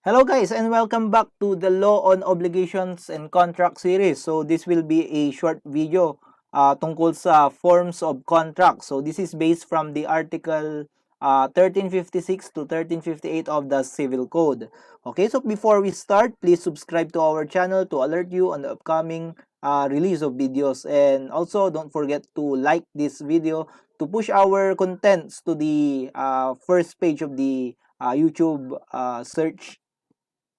Hello guys and welcome back to the Law on Obligations and Contract series. So this will be a short video tungkol sa forms of contracts. So this is based from the article 1356 to 1358 of the Civil Code. Okay, so before we start, please subscribe to our channel to alert you on the upcoming release of videos. And also don't forget to like this video to push our contents to the first page of the YouTube search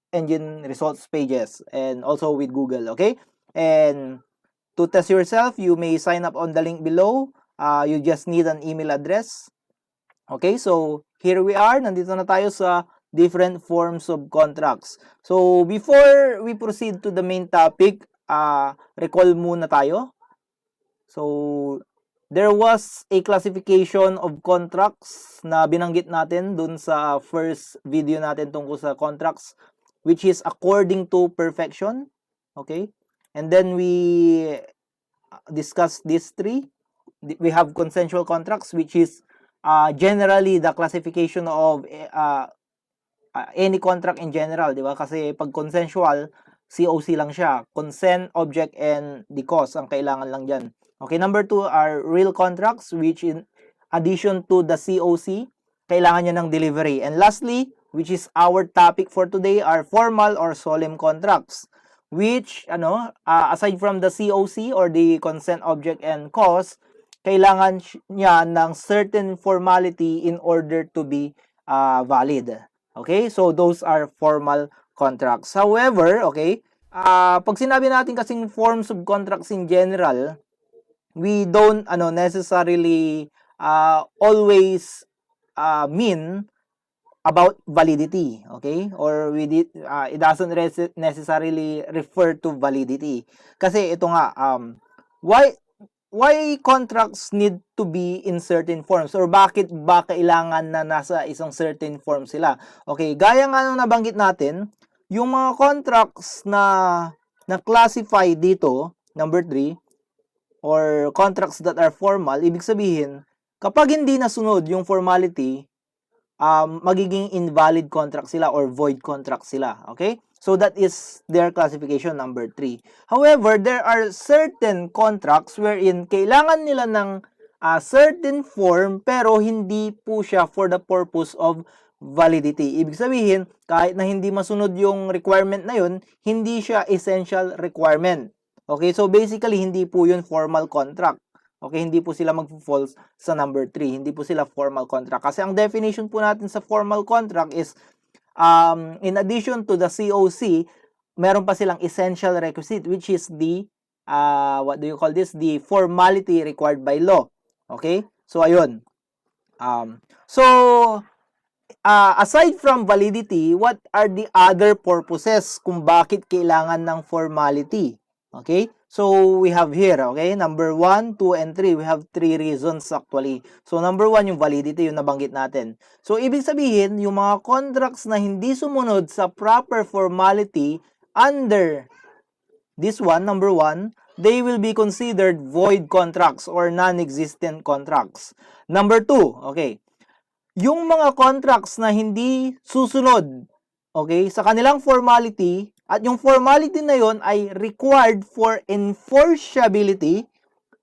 engine results pages and also with Google, okay? And to test yourself, you may sign up on the link below. You just need an email address. Okay, so here we are. Nandito na tayo sa different forms of contracts. So before we proceed to the main topic, recall muna tayo. So there was a classification of contracts na binanggit natin dun sa first video natin tungkol sa contracts, which is according to perfection. Okay? And then we discussed these three. We have consensual contracts, which is generally the classification of any contract in general, di ba? Kasi pag consensual, COC lang siya. Consent, object, and the cause ang kailangan lang dyan. Okay, number 2 are real contracts, which in addition to the COC, kailangan niya ng delivery. And lastly, which is our topic for today, are formal or solemn contracts, which, aside from the COC or the consent, object, and cause, kailangan niya ng certain formality in order to be valid. Okay? So, those are formal contracts. However, okay, pag sinabi natin kasing forms of contracts in general, we don't necessarily always mean about validity, okay? Or it doesn't necessarily refer to validity. Kasi ito nga, why contracts need to be in certain forms, or bakit ba kailangan na nasa isang certain form sila? Okay, gaya nga nung nabanggit natin, yung mga contracts na classify dito, number 3, or contracts that are formal, ibig sabihin, kapag hindi nasunod yung formality, magiging invalid contract sila or void contract sila. Okay? So that is their classification number 3. However, there are certain contracts wherein kailangan nila ng certain form pero hindi po siya for the purpose of validity. Ibig sabihin, kahit na hindi masunod yung requirement na yun, hindi siya essential requirement. Okay, so basically, hindi po yun formal contract. Okay, hindi po sila mag-falls sa number 3. Hindi po sila formal contract. Kasi ang definition po natin sa formal contract is, in addition to the COC, meron pa silang essential requisite, which is the, the formality required by law. Okay, so ayun. Aside from validity, what are the other purposes kung bakit kailangan ng formality? Okay? So, we have here, okay? Number 1, 2, and 3. We have 3 reasons actually. So, number 1, yung validity, yung nabanggit natin. So, ibig sabihin, yung mga contracts na hindi sumunod sa proper formality under this one, number 1, they will be considered void contracts or non-existent contracts. Number 2, okay? Yung mga contracts na hindi susunod, okay, sa kanilang formality, at yung formality na yon ay required for enforceability,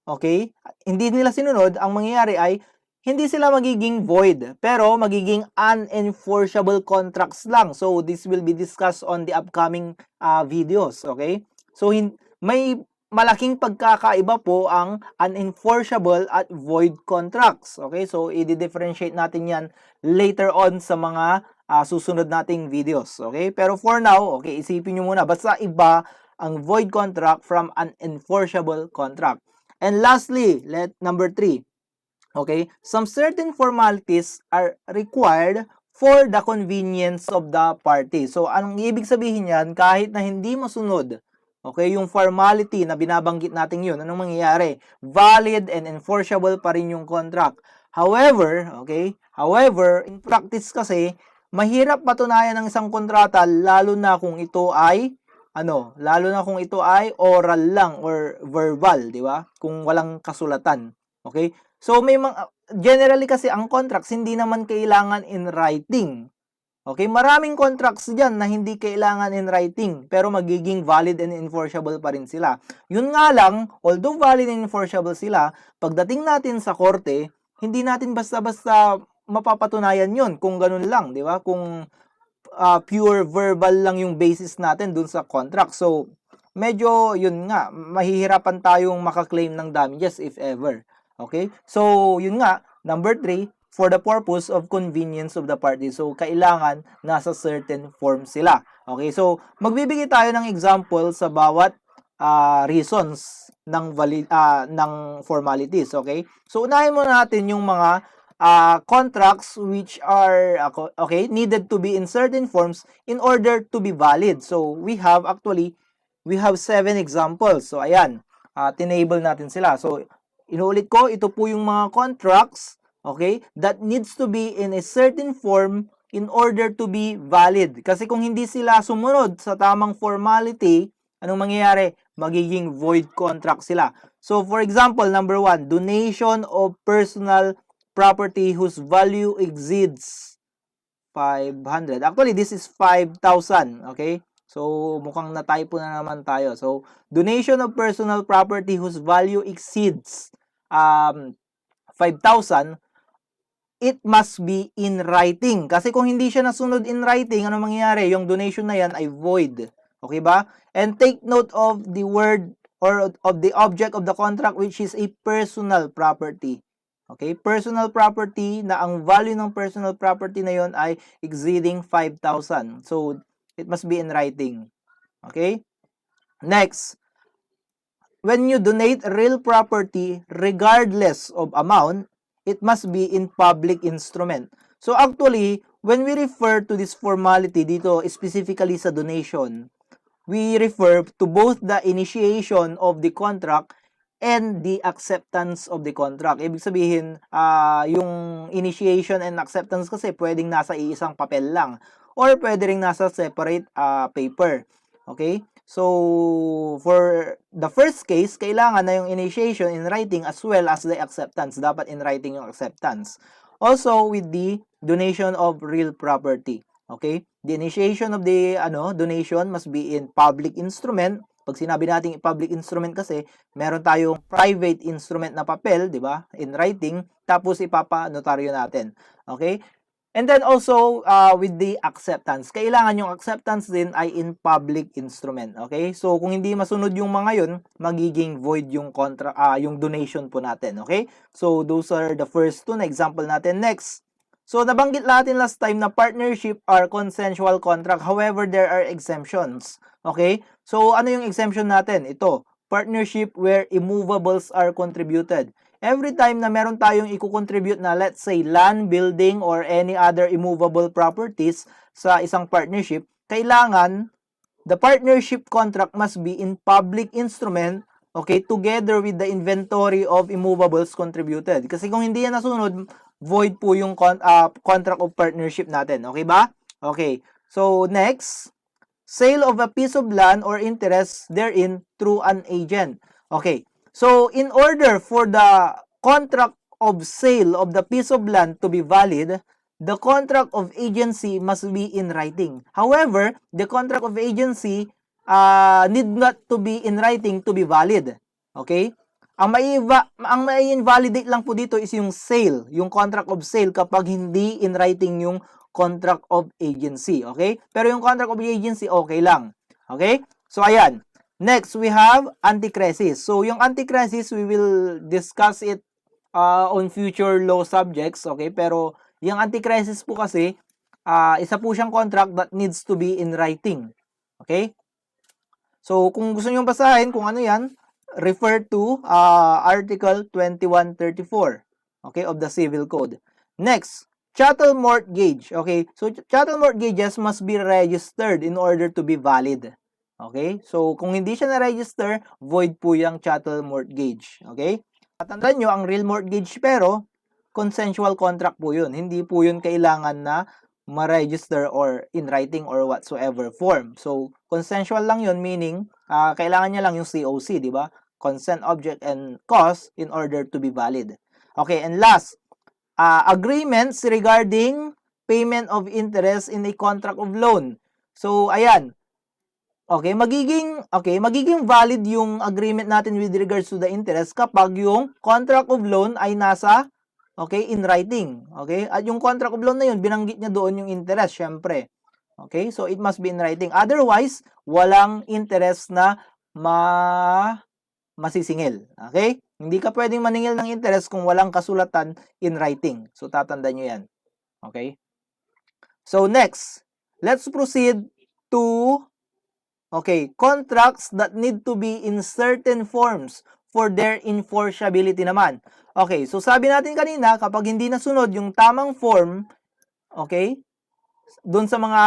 okay, hindi nila sinunod, ang mangyayari ay hindi sila magiging void, pero magiging unenforceable contracts lang. So, this will be discussed on the upcoming videos, okay? So, may malaking pagkakaiba po ang unenforceable at void contracts, okay? So, i-differentiate natin yan later on sa mga susunod nating videos, okay? Pero for now, okay, isipin nyo muna, basta iba ang void contract from an enforceable contract. And lastly, number 3, okay, some certain formalities are required for the convenience of the party. So, anong ibig sabihin yan? Kahit na hindi masunod, okay, yung formality na binabanggit natin yun, anong mangyayari? Valid and enforceable pa rin yung contract. However, okay, in practice kasi, mahirap patunayan ng isang kontrata lalo na kung ito ay oral lang or verbal, di ba? Kung walang kasulatan. Okay? So may mga generally kasi ang contracts hindi naman kailangan in writing. Okay, maraming contracts diyan na hindi kailangan in writing pero magiging valid and enforceable pa rin sila. Yun nga lang, although valid and enforceable sila, pagdating natin sa korte, hindi natin basta-basta mapapatunayan yun kung ganun lang, di ba? Kung pure verbal lang yung basis natin dun sa contract. So, medyo, yun nga, mahihirapan tayong makaklaim ng damages if ever. Okay? So, yun nga, number 3, for the purpose of convenience of the parties. So, kailangan nasa certain form sila. Okay? So, magbibigay tayo ng example sa bawat reasons ng formalities. Okay? So, unahin muna natin yung mga contracts which are needed to be in certain forms in order to be valid. So we have 7 examples. So ayan, tinable natin sila. So inuulit ko, ito po yung mga contracts, okay, that needs to be in a certain form in order to be valid. Kasi kung hindi sila sumunod sa tamang formality, anong mangyayari? Magiging void contract sila. So for example, number 1, donation of personal property whose value exceeds 500. Actually, this is 5,000. Okay? So, mukhang na-typo na naman tayo. So, donation of personal property whose value exceeds 5,000, it must be in writing. Kasi kung hindi siya nasunod in writing, ano mangyayari? Yung donation na yan ay void. Okay ba? And take note of the word or of the object of the contract which is a personal property. Okay? Personal property na ang value ng personal property na yon ay exceeding 5,000. So, it must be in writing. Okay? Next, when you donate real property regardless of amount, it must be in public instrument. So actually, when we refer to this formality dito, specifically sa donation, we refer to both the initiation of the contract and the acceptance of the contract. Ibig sabihin, yung initiation and acceptance kasi pwedeng nasa iisang papel lang or pwede ring nasa separate paper. Okay? So, for the first case, kailangan na yung initiation in writing as well as the acceptance. Dapat in writing yung acceptance. Also, with the donation of real property. Okay? The initiation of the donation must be in public instrument. Pag sinabi natin public instrument kasi, meron tayong private instrument na papel, di ba? In writing, tapos ipapa-notaryo natin. Okay? And then also, with the acceptance. Kailangan yung acceptance din ay in public instrument. Okay? So, kung hindi masunod yung mga yun, magiging void yung yung donation po natin. Okay? So, those are the first two na example natin. Next. So, nabanggit natin last time na partnership are consensual contract. However, there are exemptions. Okay? So, ano yung exemption natin? Ito, partnership where immovables are contributed. Every time na meron tayong i-contribute na, let's say, land, building, or any other immovable properties sa isang partnership, kailangan the partnership contract must be in public instrument, okay, together with the inventory of immovables contributed. Kasi kung hindi yan nasunod, void po yung contract of partnership natin. Okay ba? Okay. So, next, sale of a piece of land or interest therein through an agent. Okay. So, in order for the contract of sale of the piece of land to be valid, the contract of agency must be in writing. However, the contract of agency need not to be in writing to be valid. Okay? Ang mai-invalidate lang po dito is yung sale, yung contract of sale kapag hindi in writing yung contract of agency. Okay? Pero yung contract of agency, okay lang. Okay? So, ayan. Next, we have anti-crisis. So, yung anti-crisis, we will discuss it on future law subjects. Okay? Pero, yung anti-crisis po kasi, isa po siyang contract that needs to be in writing. Okay? So, kung gusto nyo basahin kung ano yan, refer to Article 2134, okay, of the Civil Code. Next, chattel mortgage. Okay? So, chattel mortgages must be registered in order to be valid. Okay? So, kung hindi siya na-register, void po yung chattel mortgage. Okay? At tandaan nyo, ang real mortgage pero, consensual contract po yun. Hindi po yun kailangan na ma-register or in writing or whatsoever form. So, consensual lang yun, meaning, kailangan niya lang yung COC, di ba? Consent, object, and cause in order to be valid. Okay, and last, agreements regarding payment of interest in a contract of loan. So, ayan. Magiging valid yung agreement natin with regards to the interest kapag yung contract of loan ay nasa in writing. Okay? At yung contract of loan na yun, binanggit niya doon yung interest, syempre. Okay? So, it must be in writing. Otherwise, walang interest na masisingil. Okay? Hindi ka pwedeng maningil ng interest kung walang kasulatan in writing. So, tatandaan nyo yan. Okay? So, next, let's proceed to contracts that need to be in certain forms for their enforceability naman. Okay, so sabi natin kanina, kapag hindi nasunod yung tamang form, doon sa mga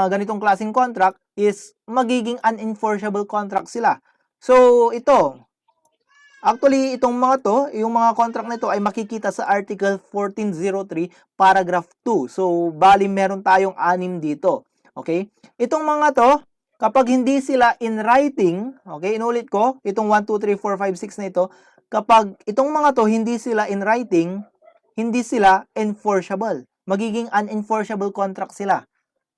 ganitong klaseng contract is magiging unenforceable contract sila. So, actually, itong mga to, yung mga contract nito ay makikita sa Article 1403, Paragraph 2. So, bali meron tayong 6 dito. Okay? Itong mga to, kapag hindi sila in writing, inulit ko, itong 1, 2, 3, 4, 5, 6 na ito, kapag itong mga to hindi sila in writing, hindi sila enforceable. Magiging unenforceable contract sila.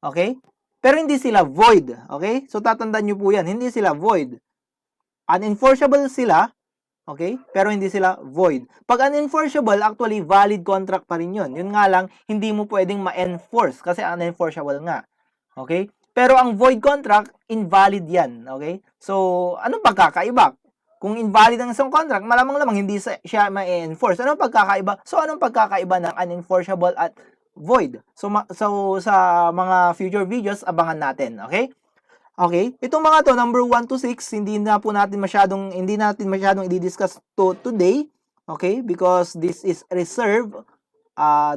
Okay? Pero hindi sila void. Okay? So, tatandaan nyo po yan. Hindi sila void. Unenforceable sila, pero hindi sila void. Pag unenforceable, actually, valid contract pa rin yun. Yun nga lang, hindi mo pwedeng ma-enforce kasi unenforceable nga. Okay? Pero ang void contract, invalid yan. Okay? So, anong pagkakaiba? Kung invalid ang isang contract, malamang hindi siya ma-enforce. Anong pagkakaiba? So, anong pagkakaiba ng unenforceable at void? So sa mga future videos, abangan natin. Okay? Okay? Itong mga to, number 1 to 6, hindi natin masyadong i-discuss today. Okay? Because this is reserved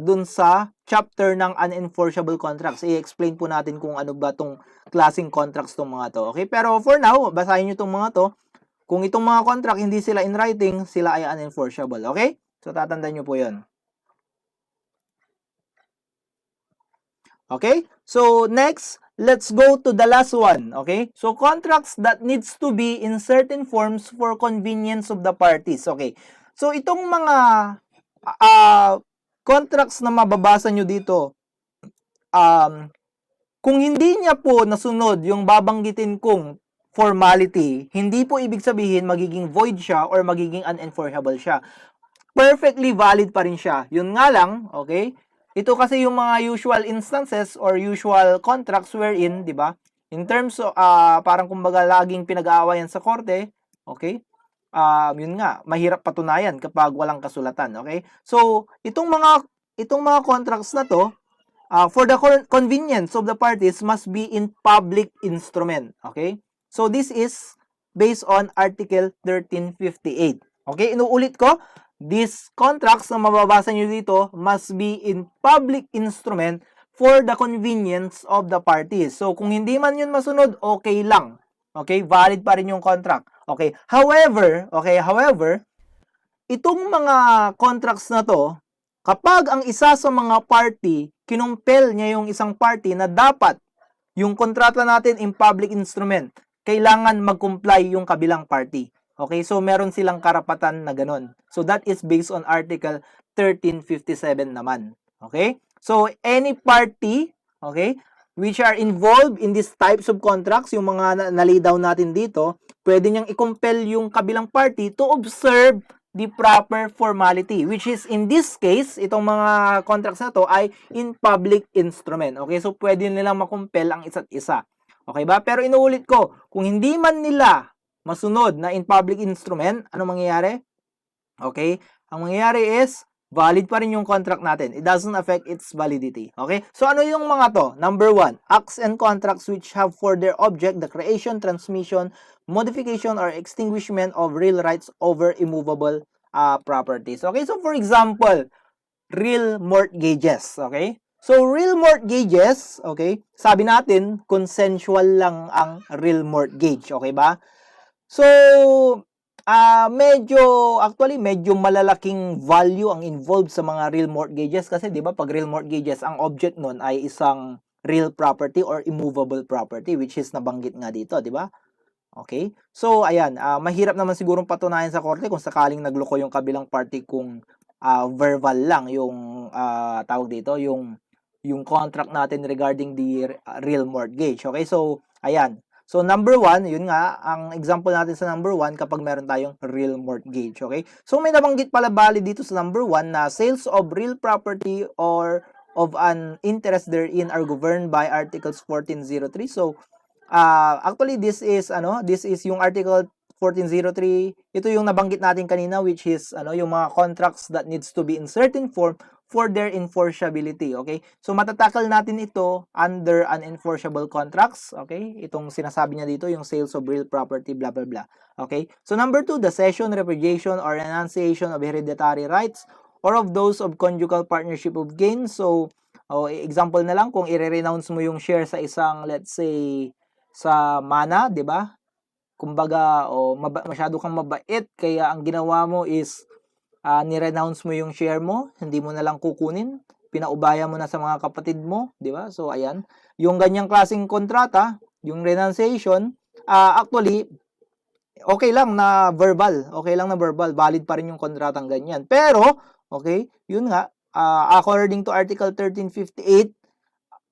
dun sa chapter ng unenforceable contracts. I-explain po natin kung ano ba tong klaseng contracts tong mga to. Okay? Pero for now, basahin nyo tong mga to. Kung itong mga contract hindi sila in writing, sila ay unenforceable. Okay? So, tatandaan nyo po yun. Okay? So, next, let's go to the last one. Okay? So, contracts that needs to be in certain forms for convenience of the parties. Okay? So, itong mga contracts na mababasa nyo dito, kung hindi niya po nasunod yung babanggitin kong formality, hindi po ibig sabihin magiging void siya or magiging unenforceable siya. Perfectly valid pa rin siya. Yun nga lang, okay? Ito kasi yung mga usual instances or usual contracts wherein, di ba? In terms of, parang kumbaga laging pinag-aawayan sa korte, okay? Yun nga, mahirap patunayan kapag walang kasulatan, okay? So, itong mga contracts na to, for the convenience of the parties must be in public instrument, okay? So, this is based on Article 1358. Okay, inuulit ko, these contracts na mababasa nyo dito must be in public instrument for the convenience of the parties. So, kung hindi man yun masunod, okay lang. Okay, valid pa rin yung contract. Okay, however, itong mga contracts na to, kapag ang isa sa mga party, kinumpel niya yung isang party na dapat yung kontrata natin in public instrument, kailangan mag-comply yung kabilang party. Okay, so meron silang karapatan na ganun. So that is based on Article 1357 naman. Okay? So any party, okay, which are involved in these types of contracts, yung mga nalay down natin dito, pwede niyang i-compel yung kabilang party to observe the proper formality, which is in this case, itong mga contracts na to ay in public instrument. Okay, so pwede nilang makumpel ang isa't isa. Okay ba? Pero inuulit ko, kung hindi man nila masunod na in public instrument, ano mangyayari? Okay? Ang mangyayari is, valid pa rin yung contract natin. It doesn't affect its validity. Okay? So, ano yung mga to? Number 1, acts and contracts which have for their object the creation, transmission, modification, or extinguishment of real rights over immovable properties. Okay? So, for example, real mortgages. Okay? So, real mortgages, okay, sabi natin, consensual lang ang real mortgage. Okay ba? So, medyo malalaking value ang involved sa mga real mortgages kasi 'di ba pag real mortgages ang object nun ay isang real property or immovable property which is nabanggit nga dito, 'di ba? Okay? So ayan, mahirap naman sigurong patunayan sa korte kung sakaling nagloko yung kabilang party kung verbal lang yung tawag dito, yung contract natin regarding the real mortgage. Okay? So, ayan. So, number 1, yun nga, ang example natin sa number 1 kapag meron tayong real mortgage. Okay? So, may nabanggit pala bali dito sa number 1 na sales of real property or of an interest therein are governed by Articles 1403. So, actually, this is yung Article 1403. Ito yung nabanggit natin kanina, which is yung mga contracts that needs to be in certain form for their enforceability. Okay? So, matatakal natin ito under unenforceable contracts. Okay? Itong sinasabi niya dito, yung sales of real property, blah, blah, blah. Okay? So, number 2, the cession, repudiation, or renunciation of hereditary rights or of those of conjugal partnership of gain. So, example na lang, kung i-renounce mo yung share sa isang, let's say, sa mana, 'di ba? Kumbaga, masyado kang mabait, kaya ang ginawa mo is ni-renounce mo yung share mo, hindi mo na lang kukunin, pinaubaya mo na sa mga kapatid mo, 'di ba? So ayan, yung ganyang klaseng kontrata, yung renunciation, actually okay lang na verbal, valid pa rin yung kontratang ganyan. Pero, okay, yun nga, according to Article 1358,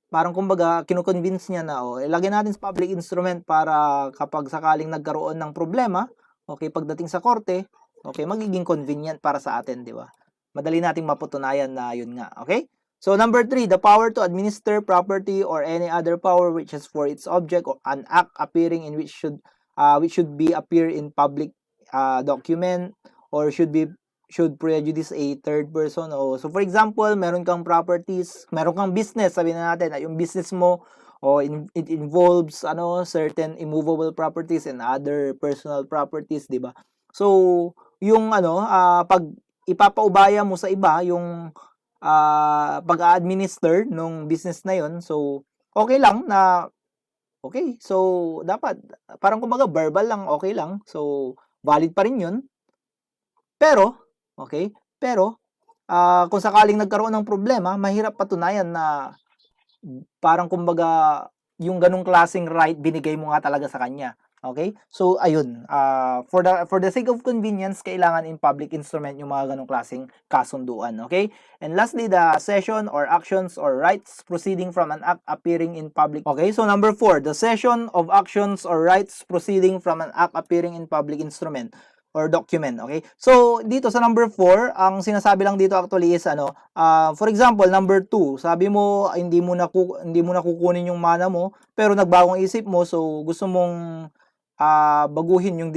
parang kumbaga kino-convince niya na ilagay natin sa public instrument para kapag sakaling nagkaroon ng problema, okay, pagdating sa korte, okay, magiging convenient para sa atin, di ba? Madali nating mapatunayan na yun nga, okay? So number 3, the power to administer property or any other power which has for its object or an act appearing in which should be appear in public document or should prejudice a third person. So for example, meron kang properties, meron kang business, sabihin na natin, yung business mo it involves certain immovable properties and other personal properties, 'di ba? So, yung pag ipapaubaya mo sa iba yung pag-administer nung business na yon, so okay lang na okay. So, dapat parang kumbaga verbal lang, okay lang. So, valid pa rin 'yun. Pero, okay, pero kung sakaling nagkaroon ng problema, mahirap patunayan na parang kumbaga yung ganung klaseng right binigay mo nga talaga sa kanya. Okay? So ayun, for the sake of convenience, kailangan in public instrument yung mga ganung klaseng kasunduan. Okay? And lastly, the cession or actions or rights proceeding from an act appearing in public. Okay? So number 4, the cession of actions or rights proceeding from an act appearing in public instrument or document. Okay? So dito sa number 4, ang sinasabi lang dito actually is for example, number 2, sabi mo hindi mo na kukunin yung mana mo, pero nagbagong isip mo, so gusto mong baguhin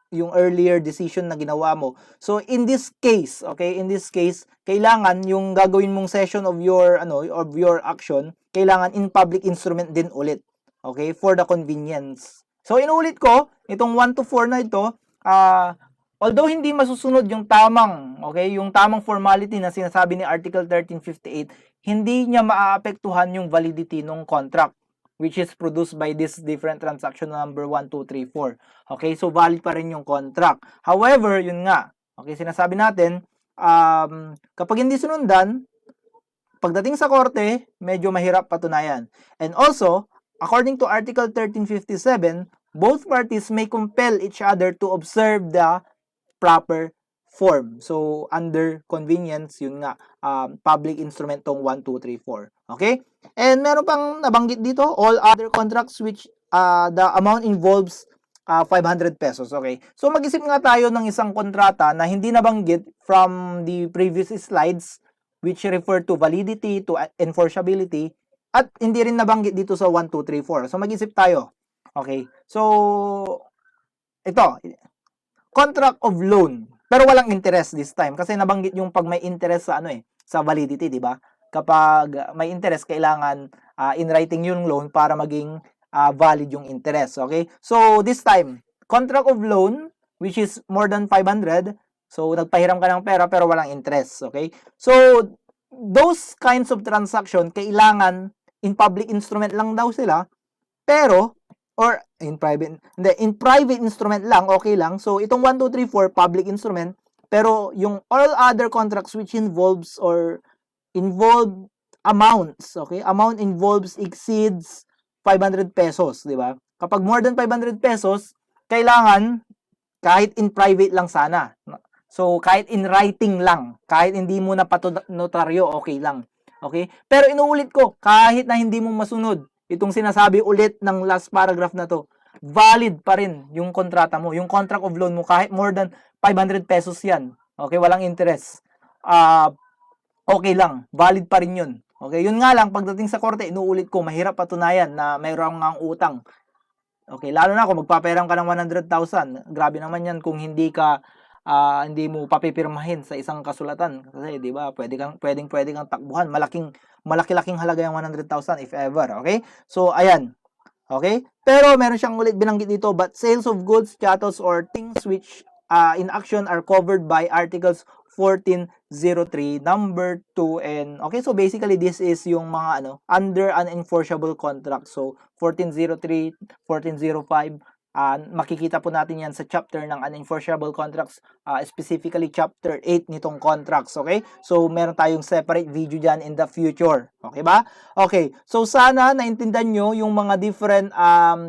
yung earlier decision na ginawa mo. So in this case, okay, kailangan yung gagawin mong session of your action, kailangan in public instrument din ulit. Okay, for the convenience. So inuulit ko, itong 1 to 4 na ito, although hindi masusunod yung tamang formality na sinasabi ni Article 1358, hindi niya maaapektuhan yung validity ng contract which is produced by this different transaction number 1, 2, 3, 4. Okay, so valid pa rin yung contract. However, yun nga, okay, sinasabi natin, kapag hindi sinundan, pagdating sa korte, medyo mahirap patunayan. And also, according to Article 1357, both parties may compel each other to observe the proper form. So, under convenience, yun nga, public instrument tong 1, 2, 3, 4. Okay? And meron pang nabanggit dito, all other contracts which the amount involves 500 pesos. Okay? So, mag-isip nga tayo ng isang kontrata na hindi nabanggit from the previous slides which refer to validity, to enforceability, at hindi rin nabanggit dito sa 1, 2, 3, 4. So, mag-isip tayo. Okay? So, ito, contract of loan, pero walang interest this time kasi nabanggit yung pag may interest sa sa validity, di ba? Kapag may interest, kailangan in writing yung loan para maging valid yung interest. Okay? So this time, contract of loan which is more than 500, so nagpahiram ka ng pera pero walang interest. Okay? So those kinds of transaction, kailangan in public instrument lang daw sila, pero or in private instrument lang, okay lang. So, itong 1, 2, 3, 4, public instrument. Pero, yung all other contracts which involve amounts, okay? Amount exceeds 500 pesos, di ba? Kapag more than 500 pesos, kailangan kahit in private lang sana. So, kahit in writing lang, kahit hindi mo na notaryo, okay lang. Okay? Pero inuulit ko, kahit na hindi mo masunod, itong sinasabi ulit ng last paragraph na to, valid pa rin yung kontrata mo, yung contract of loan mo, kahit more than 500 pesos yan. Okay? Walang interest. Okay lang. Valid pa rin yun. Okay? Yun nga lang, pagdating sa korte, inuulit ko, mahirap patunayan na mayroong ngang utang. Okay, lalo na kung magpaperam ka ng 100,000. Grabe naman 'yan kung hindi mo papipirmahin sa isang kasulatan kasi 'di ba? Pwedeng kang takbuhan. Malaki-laking halaga yung 100,000 if ever, okay? So ayan. Okay? Pero meron siyang ulit binanggit dito, but sales of goods, chattels or things which in action are covered by articles 1403 number 2 and okay, so basically this is yung mga under unenforceable contracts. So 1403, 1405, makikita po natin yan sa chapter ng unenforceable contracts, specifically chapter 8 nitong contracts, okay? So meron tayong separate video dyan in the future, okay ba? Okay, so sana naintindihan nyo yung mga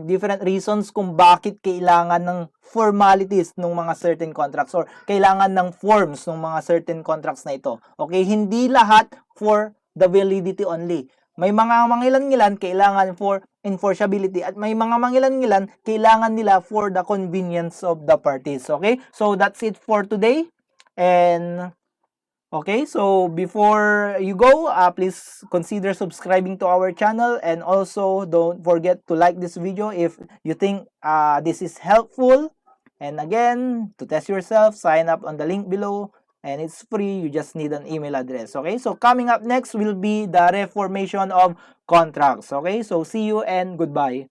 different reasons kung bakit kailangan ng formalities ng mga certain contracts or kailangan ng forms ng mga certain contracts na ito. Okay, hindi lahat for the validity only. May mga mangilan-ngilan kailangan for enforceability at may mga mangilan-ngilan kailangan nila for the convenience of the parties. Okay? So that's it for today. And okay, so before you go, please consider subscribing to our channel and also don't forget to like this video if you think this is helpful. And again, to test yourself, sign up on the link below. And it's free, you just need an email address. Okay, so coming up next will be the reformation of contracts. Okay, so see you and goodbye.